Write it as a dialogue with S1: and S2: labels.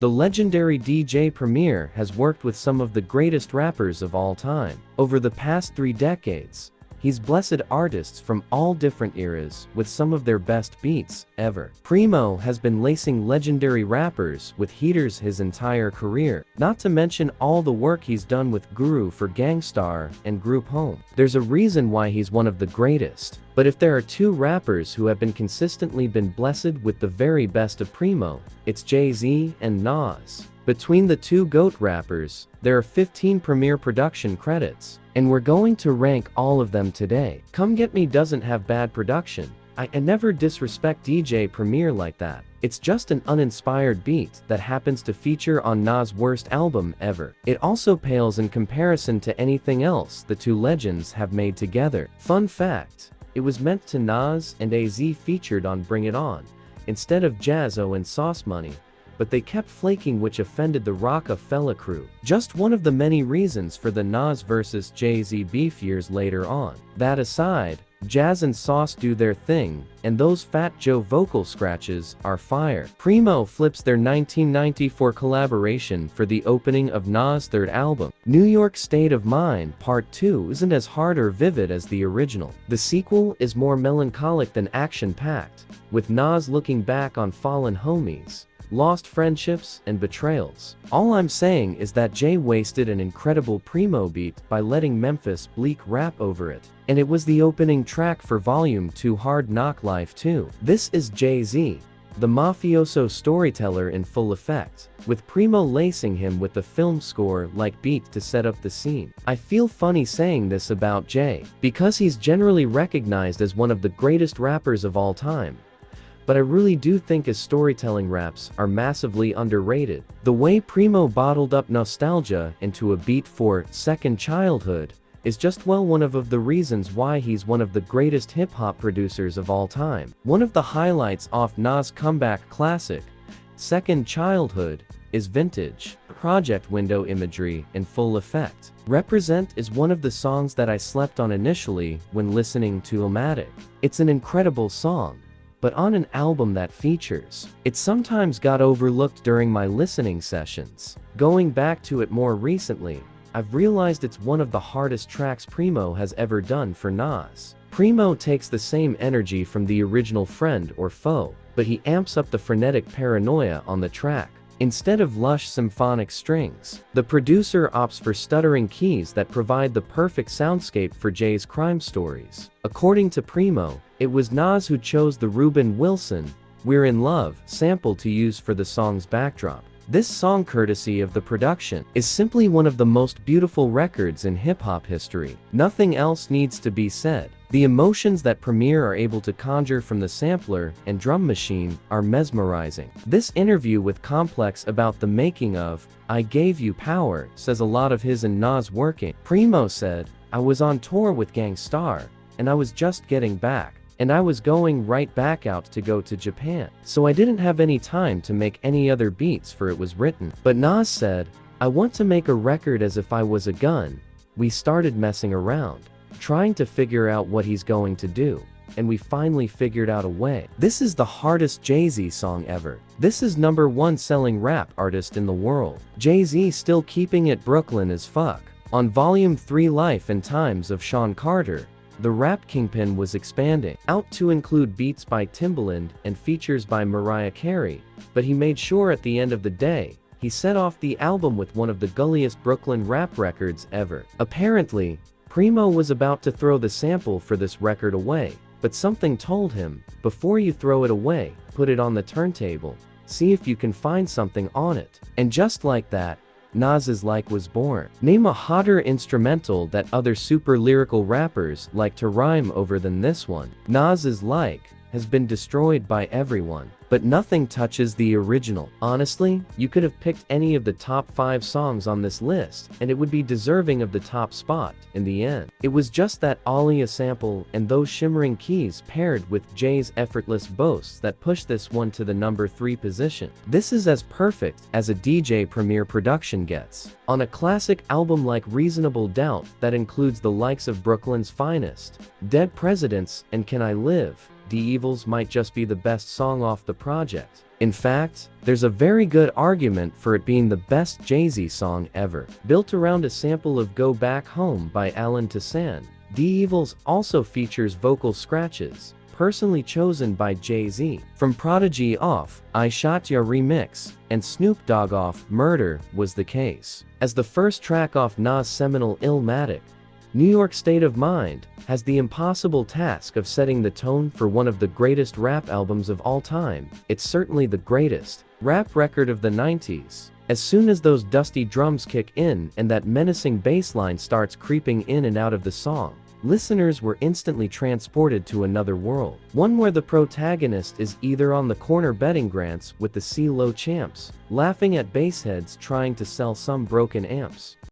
S1: The legendary DJ Premier has worked with some of the greatest rappers of all time. Over the past 3 decades, he's blessed artists from all different eras with some of their best beats ever. Primo has been lacing legendary rappers with heaters his entire career, not to mention all the work he's done with Guru for Gang Starr and Group Home. There's a reason why he's one of the greatest. But if there are 2 rappers who have been consistently blessed with the very best of Primo, it's Jay-Z and Nas. Between the 2 GOAT rappers, there are 15 Premier production credits, and we're going to rank all of them today. Come Get Me doesn't have bad production. I never disrespect DJ Premier like that. It's just an uninspired beat that happens to feature on Nas' worst album ever. It also pales in comparison to anything else the 2 legends have made together. Fun fact, it was meant to Nas and AZ featured on Bring It On, instead of Jaz-O and Sauce Money, but they kept flaking, which offended the Rockefeller crew. Just one of the many reasons for the Nas vs Jay-Z beef years later on. That aside, Jaz and Sauce do their thing, and those Fat Joe vocal scratches are fire. Primo flips their 1994 collaboration for the opening of Nas' 3rd album. New York State of Mind Part 2 isn't as hard or vivid as the original. The sequel is more melancholic than action-packed, with Nas looking back on fallen homies, lost friendships, and betrayals. All I'm saying is that Jay wasted an incredible Primo beat by letting Memphis Bleek rap over it. And it was the opening track for Volume 2 Hard Knock Life 2. This is Jay-Z, the mafioso storyteller in full effect, with Primo lacing him with the film score-like beat to set up the scene. I feel funny saying this about Jay, because he's generally recognized as one of the greatest rappers of all time. But I really do think his storytelling raps are massively underrated. The way Primo bottled up nostalgia into a beat for Second Childhood is just one of the reasons why he's one of the greatest hip-hop producers of all time. One of the highlights off Nas' comeback classic, Second Childhood, is vintage project window imagery in full effect. Represent is one of the songs that I slept on initially when listening to Illmatic. It's an incredible song, but on an album that features it sometimes got overlooked during my listening sessions. Going back to it more recently, I've realized it's one of the hardest tracks Primo has ever done for Nas. Primo takes the same energy from the original Friend or Foe, but he amps up the frenetic paranoia on the track. Instead of lush symphonic strings, the producer opts for stuttering keys that provide the perfect soundscape for Jay's crime stories. According to Primo, it was Nas who chose the Reuben Wilson, "We're in Love" sample to use for the song's backdrop. This song, courtesy of the production, is simply one of the most beautiful records in hip-hop history. Nothing else needs to be said. The emotions that Premier are able to conjure from the sampler and drum machine are mesmerizing. This interview with Complex about the making of I Gave You Power says a lot of his and Nas working. Primo said, "I was on tour with Gang Starr, and I was just getting back. And I was going right back out to go to Japan. So I didn't have any time to make any other beats for it was written." But Nas said, "I want to make a record as if I was a gun. We started messing around, trying to figure out what he's going to do, and we finally figured out a way." This is the hardest Jay-Z song ever. This is #1 selling rap artist in the world. Jay-Z still keeping it Brooklyn as fuck. On Volume 3 Life and Times of Sean Carter, the rap kingpin was expanding out to include beats by Timbaland and features by Mariah Carey, but he made sure at the end of the day, he set off the album with one of the gulliest Brooklyn rap records ever. Apparently, Primo was about to throw the sample for this record away, but something told him, before you throw it away, put it on the turntable, see if you can find something on it. And just like that, Nas's Like was born. Name a hotter instrumental that other super lyrical rappers like to rhyme over than this one. Nas's Like has been destroyed by everyone, but nothing touches the original. Honestly, you could have picked any of the top 5 songs on this list, and it would be deserving of the top spot in the end. It was just that Aaliyah sample and those shimmering keys paired with Jay's effortless boasts that pushed this one to the #3 position. This is as perfect as a DJ Premier production gets. On a classic album like Reasonable Doubt that includes the likes of Brooklyn's Finest, Dead Presidents, and Can I Live, D'Evils might just be the best song off the project. In fact, there's a very good argument for it being the best Jay-Z song ever. Built around a sample of Go Back Home by Alan Toussaint, D'Evils also features vocal scratches, personally chosen by Jay-Z. From Prodigy off I Shot Ya remix, and Snoop Dogg off Murder was the case. As the first track off Nas' seminal Illmatic, New York State of Mind has the impossible task of setting the tone for one of the greatest rap albums of all time. It's certainly the greatest rap record of the 90s. As soon as those dusty drums kick in and that menacing bass line starts creeping in and out of the song, listeners were instantly transported to another world. One where the protagonist is either on the corner betting grants with the CeeLo champs, laughing at bassheads trying to sell some broken amps,